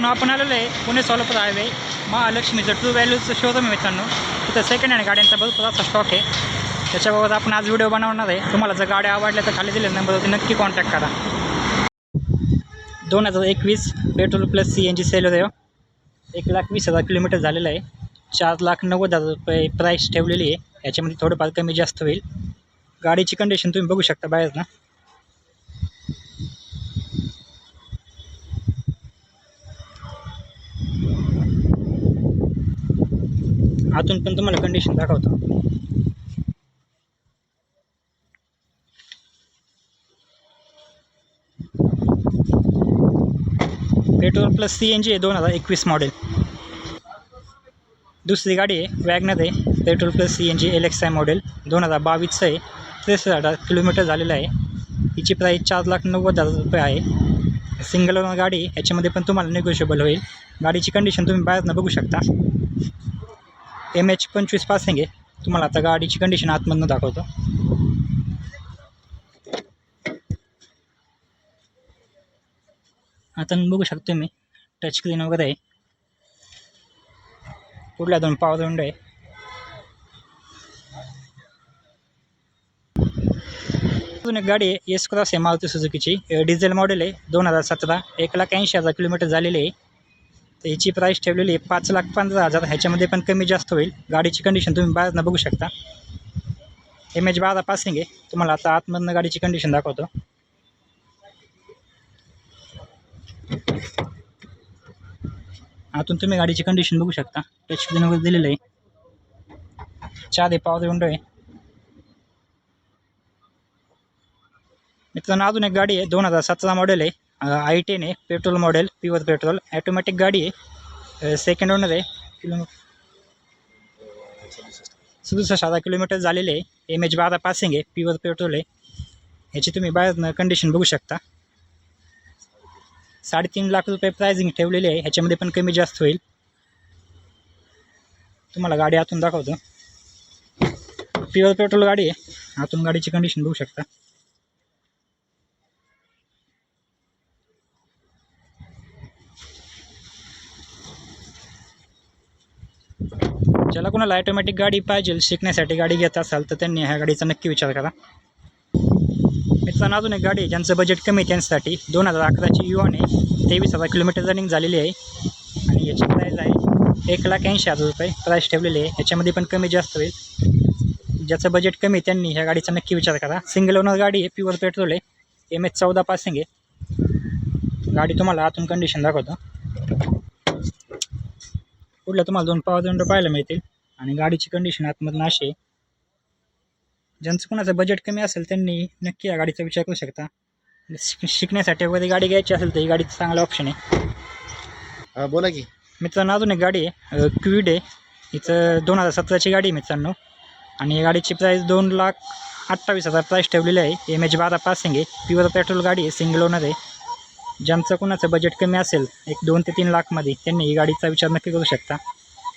मित्रांनो आपण आलेलो आहे पुणे सोलापूर हायवे महालक्ष्मीचं ट्रू व्हॅल्यूचं शोरूम आहे मित्रांनो. तिथं सेकंड हँड गाड्यांचा भरपूर असा स्टॉक आहे. त्याच्याबाबत आपण आज व्हिडिओ बनवणार आहे. तुम्हाला जर गाड्या आवडल्या तर खाली दिलेल्या नंबरवरती नक्की कॉन्टॅक्ट करा. 2021 पेट्रोल प्लस CNG सेल होते. 1,20,000 किलोमीटर झालेलं आहे. 4,90,000 रुपये प्राईस ठेवलेली आहे. याच्यामध्ये थोडंफार कमी जास्त होईल. गाडीची कंडिशन तुम्ही बघू शकता बाहेर ना. आतून पण तुम्हाला कंडिशन दाखवतो. पेट्रोल प्लस CNG आहे 2021 मॉडेल. दुसरी गाडी आहे वॅगनर आहे petrol plus CNG LXI model 2022 आहे. 63,000 किलोमीटर झालेलं आहे. हिची प्राईस 4,90,000 रुपये आहे. सिंगल ओनर गाडी याच्यामध्ये पण तुम्हाला निगोशिएबल होईल. गाडीची कंडिशन तुम्ही बाहेरनं बघू शकता. MH25 पासिंग आहे. तुम्हाला आता गाडीची कंडिशन आतमधनं दाखवतो. आता बघू शकतो मी टच स्क्रीन वगैरे आहे. पुढल्या 2 पॉवर विंडो आहे. अजून एक गाडी आहे S क्रॉस आहे मारुती सुझुकीची डिझेल मॉडेल आहे 2017. 1,80,000 किलोमीटर झालेली आहे. तर हिची प्राईस ठेवलेली आहे 5,15,000. ह्याच्यामध्ये पण कमी जास्त होईल. गाडीची कंडिशन तुम्ही बाहेरनं बघू शकता. MH12 पासिंग आहे. तुम्हाला आता आतमधनं गाडीची कंडिशन दाखवतो. आतून तुम्ही गाडीची कंडिशन बघू शकता. टच स्क्रीन वगैरे दिलेलं आहे. 4 पॉवर विंडो आहे. मित्रांनो अजून एक गाडी आहे 2017 मॉडेल आहे. I10 आहे petrol model pure petrol automatic गाडी आहे. सेकंड ओनर आहे. 67,000 किलोमीटर झालेले आहे. MH12 पासिंग आहे. प्युअर पेट्रोल आहे. ह्याची तुम्ही बाहेर कंडिशन बघू शकता. 3.5 लाख रुपये प्राइसिंग ठेवलेली आहे. ह्याच्यामध्ये पण कमी जास्त होईल. तुम्हाला गाडी आतून दाखवतो. प्युअर पेट्रोल गाडी आहे. आतून गाडीची कंडिशन बघू शकता. ज्याला कोणाला ॲटोमॅटिक गाडी पाहिजे शिकण्यासाठी गाडी घेत असाल तर त्यांनी ह्या गाडीचा नक्की विचार करा. मित्रांनो अजून एक गाडी आहे ज्यांचं बजेट कमी आहे त्यांच्यासाठी 2011ची युआन आहे. 23,000 किलोमीटर रनिंग झालेली आहे. आणि याची प्राईस आहे 1,80,000 रुपये प्राईस ठेवलेली आहे. याच्यामध्ये पण कमी जास्त होईल. ज्याचं बजेट कमी त्यांनी ह्या गाडीचा नक्की विचार करा. सिंगल ओनर गाडी आहे. प्युअर पेट्रोल आहे. MH14 पासिंग आहे. गाडी तुम्हाला आतून कंडिशन दाखवतो. पुढल्या तुम्हाला 2 पॉवर विंडो पाहायला मिळतील. आणि गाडीची कंडिशन आतमधून अशी आहे. ज्यांचं कोणाचं बजेट कमी असेल त्यांनी नक्की या गाडीचा विचार करू शकता. शिकण्यासाठी वगैरे गाडी घ्यायची असेल तर ही गाडीचं चांगला ऑप्शन आहे. बोला की मित्रांनो अजून एक गाडी आहे क्विड आहे. हिचं 2017ची गाडी आहे मित्रांनो. आणि या गाडीची प्राईस 2,28,000 प्राईस ठेवलेली आहे. MH12 पासिंग आहे. प्युअर पेट्रोल गाडी आहे. सिंगल ओनर आहे. ज्यांचं कोणाचं बजेट कमी असेल 2 ते 3 लाखमध्ये त्यांनी ही गाडीचा विचार नक्की करू शकता.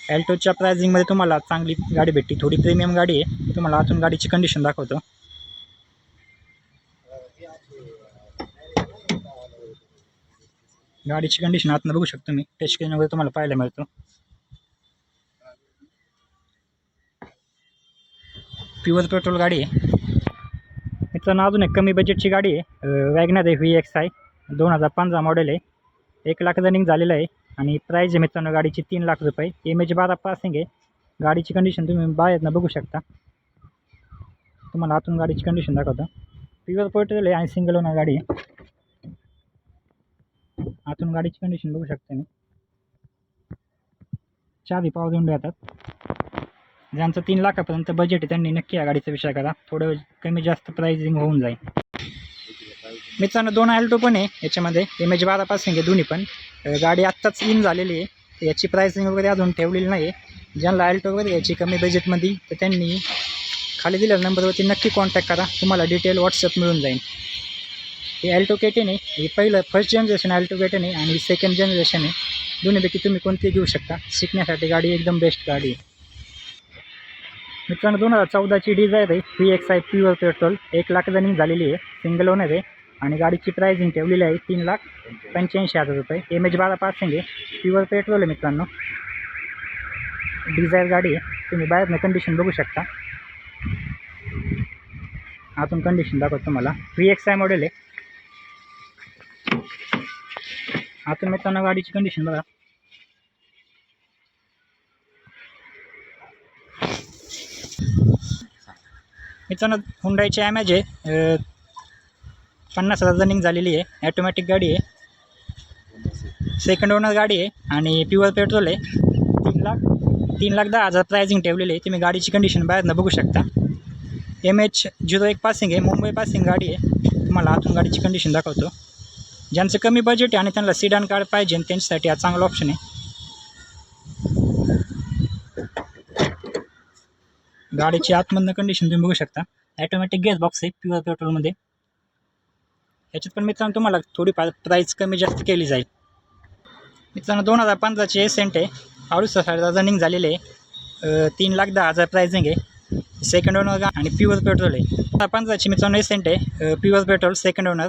ॲल्टोच्या प्राइसिंगमध्ये तुम्हाला चांगली गाडी भेटते. थोडी प्रीमियम गाडी आहे. तुम्हाला आतून गाडीची कंडिशन दाखवतो. गाडीची कंडिशन आतनं बघू शकतो मी. टच स्क्रीन वगैरे तुम्हाला पाहायला मिळतो. प्युअर पेट्रोल गाडी आहे. मित्रांनो अजून एक कमी बजेटची गाडी आहे वॅगनर आहे VXI 2015 मॉडेल आहे. 1 लाख रनिंग झालेलं आहे. आणि प्राईज आहे मित्रांनो गाडीची 3 लाख रुपये. MH12 पासिंग आहे. गाडीची कंडिशन तुम्ही बाहेरनं बघू शकता. तुम्हाला आतून गाडीची कंडिशन दाखवतो. प्युअर पेट्रोल आहे आणि सिंगल ओनर गाडी आहे. आतून गाडीची कंडिशन बघू शकता मी. 4 पॉवर विंडो येतात. ज्यांचं 3 लाखापर्यंत बजेट आहे त्यांनी नक्की या गाडीचा विचार करा. थोडं कमी जास्त प्राइसिंग होऊन जाईल. मित्रांनो 2 अल्टो पण आहे याच्यामध्ये. MH12 पासिंग आहे दोन्ही पण. गाडी आत्ताच इन झालेली आहे. याची प्राइसिंग वगैरे अजून ठेवलेली नाही आहे. ज्यांना अल्टो वगैरे याची कमी बजेटमध्ये तर त्यांनी खाली दिलेल्या नंबरवरती नक्की कॉन्टॅक्ट करा. तुम्हाला डिटेल व्हॉट्सअप मिळून जाईल. हे अल्टो K10 आहे. हे पहिलं फर्स्ट जनरेशन अल्टो K10 आहे आणि सेकंड जनरेशन आहे. दोन्हीपैकी तुम्ही कोणतीही घेऊ शकता. शिकण्यासाठी गाडी एकदम बेस्ट गाडी आहे. मित्रांनो 2014ची डिझायर आहे VXI pure petrol. 1 lakh running झालेली आहे. सिंगल ओनर आहे. आणि गाडीची प्राइसिंग ठेवलेली आहे 3,85,000 रुपये. MH12 पासिंग आहे, प्युअर पेट्रोल आहे मित्रांनो. डिझायर गाडी आहे. तुम्ही बाहेरनं कंडिशन बघू शकता. आतून कंडिशन दाखवतो तुम्हाला. VXI मॉडेल आहे. आतून मित्रांनो गाडीची कंडिशन बघा. मित्रांनो हुंडाईची ॲमेज आहे. 50,000 रनिंग झालेली आहे. ॲटोमॅटिक गाडी आहे. सेकंड ओनर गाडी आहे आणि प्युअर पेट्रोल आहे. 3,10,000 प्राइसिंग ठेवलेली आहे. तुम्ही गाडीची कंडिशन बाहेरनं बघू शकता. MH01 पासिंग आहे. मुंबई पासिंग गाडी आहे. तुम्हाला आतून गाडीची कंडिशन दाखवतो. ज्यांचं कमी बजेट आहे आणि त्यांना सिडान कार पाहिजे त्यांच्यासाठी हा चांगला ऑप्शन आहे. गाडीची आतमधनं कंडिशन तुम्ही बघू शकता. ॲटोमॅटिक गॅस बॉक्स आहे प्युअर पेट्रोलमध्ये. याच्यात पण मित्रांनो तुम्हाला थोडीफार प्राईस कमी जास्त केली जाईल. मित्रांनो 2015ची एसेंट आहे. 68,000 रनिंग झालेले आहे. 3,10,000 प्राइसिंग आहे. सेकंड ओनर आणि प्युअर पेट्रोल आहे. 2015ची मित्रांनो एसेंट आहे. Pure petrol second owner.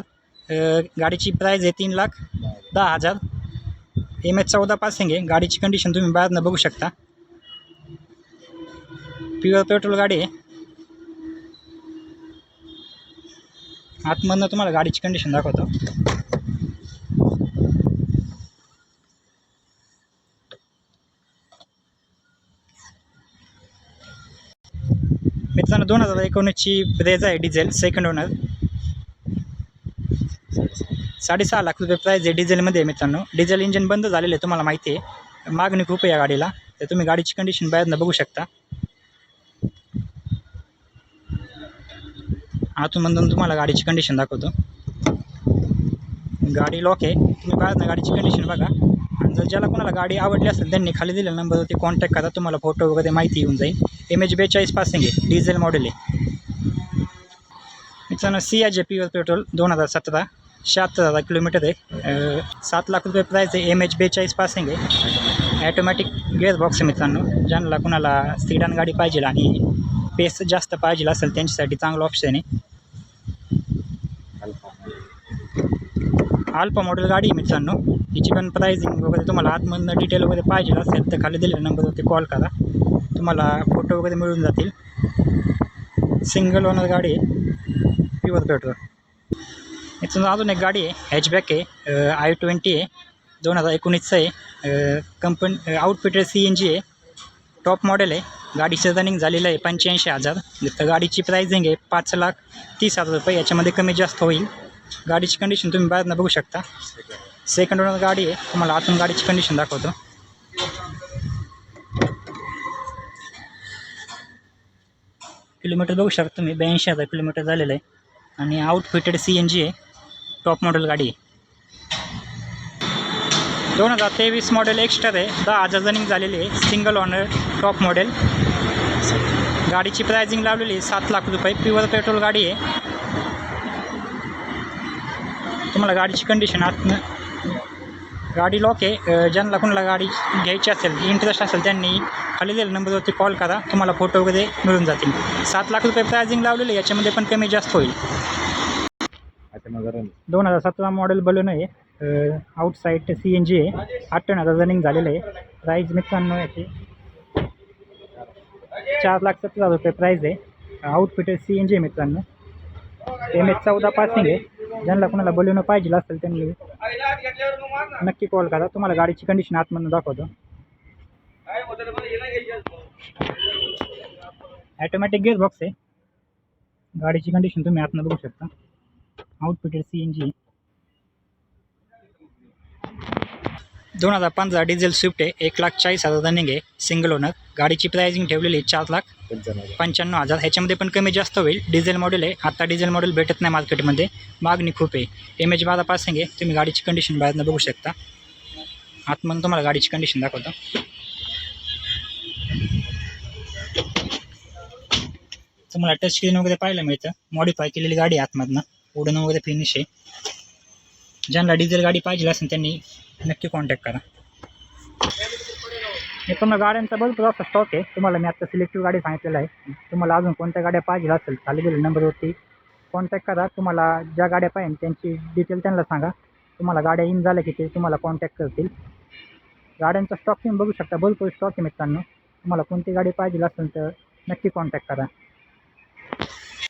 गाडीची प्राईज आहे 3,10,000. MH14 पासिंग आहे. गाडीची कंडिशन तुम्ही बाहेरनं बघू शकता. प्युअर पेट्रोल गाडी आहे. आतमधनं तुम्हाला गाडीची कंडिशन दाखवतो. मित्रांनो 2019ची ब्रेझा आहे डिझेल सेकंड ओनर. 6.5 लाख रुपये प्राईज आहे डिझेलमध्ये. मित्रांनो डिझेल इंजिन बंद झालेलं आहे तुम्हाला माहिती आहे. मागणी खूप आहे या गाडीला. तर तुम्ही गाडीची कंडिशन बाहेरनं बघू शकता. आतून तुम्हाला गाडीची कंडिशन दाखवतो. गाडी लॉक आहे. तुम्ही बाहेरनं गाडीची कंडिशन बघा. आणि जर ज्याला कोणाला गाडी आवडली असेल त्यांनी खाली दिलेल्या नंबरवरती कॉन्टॅक्ट करा. तुम्हाला फोटो वगैरे माहिती येऊन जाईल. MH42 पासिंग आहे. डिझेल मॉडेल आहे. मित्रांनो CIJ प्युअर पेट्रोल 2017. 76,000 किलोमीटर आहे. 7 लाख रुपये प्राईज आहे. MH42 पासिंग आहे. ॲटोमॅटिक गेअर बॉक्स आहे मित्रांनो. ज्यांना कोणाला सिडान गाडी पाहिजे आणि पेस जास्त पाहिजे असेल त्यांच्यासाठी चांगलं ऑप्शन आहे. अल्फा मॉडेल गाडी आहे मित्रांनो. हिची पण प्राइसिंग वगैरे तुम्हाला आतमधनं डिटेल वगैरे पाहिजे असेल तर खाली दिलेल्या नंबरवरती कॉल करा. तुम्हाला फोटो वगैरे मिळून जातील. सिंगल ओनर गाडी आहे. Pure petrol. मित्रांनो अजून एक गाडी आहे. हॅचबॅक आहे. i20 आहे. 2019चं आहे. कंपनी आउटफिटेड CNG आहे. टॉप मॉडेल आहे. गाडीचं रनिंग झालेलं आहे 85,000. तर गाडीची प्राइसिंग आहे 5,30,000 रुपये. याच्यामध्ये कमी जास्त होईल. गाडीची कंडिशन तुम्ही बाहेरनं बघू शकता. सेकंड ओनर गाडी आहे. तुम्हाला आतून गाडीची कंडिशन दाखवतो. किलोमीटर बघू शकता तुम्ही. 82,000 किलोमीटर झालेलं आहे. आणि आउटफिटेड CNG आहे. टॉप मॉडेल गाडी आहे. 2023 मॉडेल एक्स्ट्रा आहे. 10,000 रनिंग झालेली आहे. Single owner top model. गाडीची प्राइसिंग लावलेली आहे 7 लाख रुपये. प्युअर पेट्रोल गाडी आहे. तुम्हाला गाडीची कंडिशन आतनं गाडी लॉक आहे. ज्यांना कोणाला गाडी घ्यायची असेल इंटरेस्ट असेल त्यांनी खाली दिलेल्या नंबरवरती कॉल करा. तुम्हाला फोटो वगैरे मिळून जातील. 7 लाख रुपये प्राइसिंग लावलेली आहे. याच्यामध्ये पण कमी जास्त होईल. 2017 मॉडेल बलून आहे. आउटसाईड CNG आहे. 58,000 रनिंग झालेलं आहे. प्राईज मित्रांनो याची 4,70,000 रुपये प्राईज आहे. आउटफिटेड CNG आहे मित्रांनो. MH14 पासिंग आहे. ज्यांना कोणाला बलून पाहिजे असेल त्यांनी नक्की कॉल करा. तुम्हाला गाडीची कंडिशन आतमधून दाखवतो. ॲटोमॅटिक गेअर बॉक्स आहे. गाडीची कंडिशन तुम्ही आतनं बघू शकता. आउटफिटेड CNG. 2015 डिझेल स्विफ्ट आहे. 1,40,000 रनिंग आहे. Single owner. गाडीची प्राइसिंग ठेवलेली आहे 4,95,000. ह्याच्यामध्ये पण कमी जास्त होईल. डिझेल मॉडेल आहे. आता डिझेल मॉडेल भेटत नाही मार्केटमध्ये. मागणी खूप आहे. MH12 पासिंग आहे. तुम्ही गाडीची कंडिशन बाहेरनं बघू शकता. आतमधून तुम्हाला गाडीची कंडिशन दाखवतो. तुम्हाला टच स्क्रीन वगैरे पाहायला मिळतं. मॉडिफाय केलेली गाडी आहे आतमधनं. उडून वगैरे फिनिश आहे. ज्यांना डिझेल गाडी पाहिजे असेल त्यांनी नक्की कॉन्टॅक्ट करा. मित्रांनो गाड्यांचा भरपूर असा स्टॉक आहे. तुम्हाला मी आता सिलेक्टिव्ह गाडी सांगितलेलं आहे. तुम्हाला अजून कोणत्या गाड्या पाहिजे असेल खाली दिलेल्या नंबरवरती कॉन्टॅक्ट करा. तुम्हाला ज्या गाड्या पाहिजे त्यांची डिटेल त्यांना सांगा. तुम्हाला गाड्या इन झाल्या की ते तुम्हाला कॉन्टॅक्ट करतील. गाड्यांचा स्टॉक तुम्ही बघू शकता, भरपूर स्टॉक आहे मित्रांनो. तुम्हाला कोणती गाडी पाहिजे असेल तर नक्की कॉन्टॅक्ट करा.